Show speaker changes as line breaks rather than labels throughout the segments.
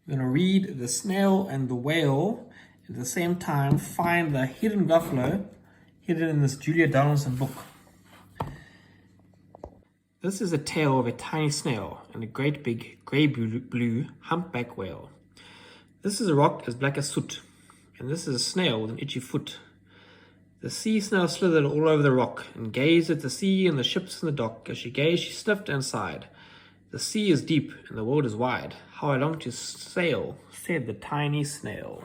We're going to read The Snail and the Whale at the same time, find the hidden Gruffalo hidden in this Julia Donaldson book. This is a tale of a tiny snail and a great big grey-blue humpback whale. This is a rock as black as soot, and this is a snail with an itchy foot. The sea snail slithered all over the rock and gazed at the sea and the ships in the dock. As she gazed, she sniffed and sighed. The sea is deep and the world is wide. How I long to sail, said the tiny snail.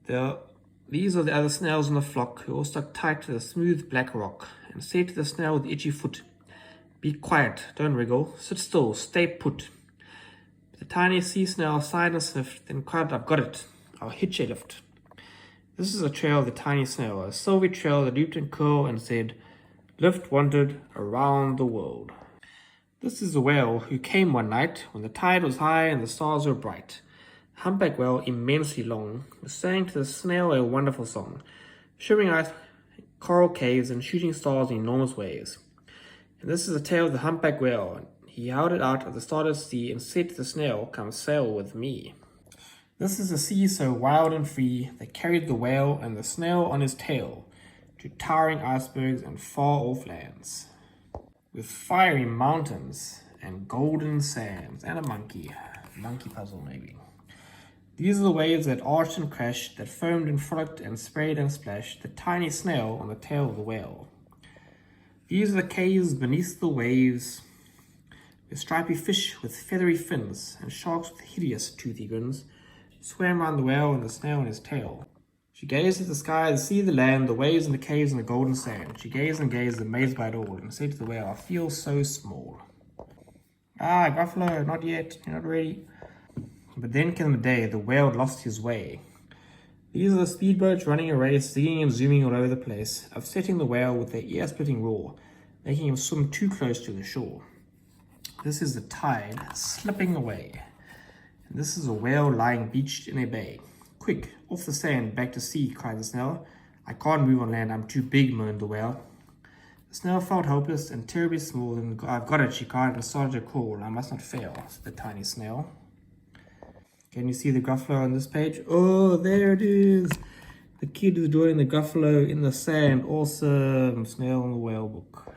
These are the other snails in the flock, who all stuck tight to the smooth black rock, and said to the snail with the itchy foot, "Be quiet, don't wriggle, sit still, stay put." But the tiny sea snail sighed and sniffed, then cried, "I've got it, I'll hitch a lift." This is a trail of the tiny snail, a silvery trail that looped and curled and said, "Lift wanted around the world." This is a whale who came one night when the tide was high and the stars were bright. Humpback whale, immensely long, was saying to the snail a wonderful song, shimmering ice, coral caves, and shooting stars in enormous waves. And this is a tale of the humpback whale. He held it out at the startled sea and said to the snail, "Come sail with me." This is a sea so wild and free that carried the whale and the snail on his tail to towering icebergs and far-off lands, with fiery mountains and golden sands and a monkey puzzle maybe. These are the waves that arched and crashed, that foamed and frolicked and sprayed and splashed the tiny snail on the tail of the whale. These are the caves beneath the waves, where stripy fish with feathery fins and sharks with hideous toothy grins swam round the whale and the snail on his tail. She gazed at the sky, the sea, the land, the waves and the caves and the golden sand. She gazed and gazed, amazed by it all, and said to the whale, "I feel so small." "Ah, Gruffalo, not yet, you're not ready." But then came the day the whale had lost his way. These are the speedboats running a race, zigging and zooming all over the place, upsetting the whale with their ear-splitting roar, making him swim too close to the shore. This is the tide slipping away, and this is a whale lying beached in a bay. "Quick, off the sand, back to sea," cried the snail. "I can't move on land, I'm too big," moaned the whale. The snail felt helpless and terribly small, and "I've got it," she cried, and started to crawl. "I must not fail," said the tiny snail. Can you see the Gruffalo on this page? Oh, there it is. The kid is drawing the Gruffalo in the sand. Awesome. Snail in the Whale book.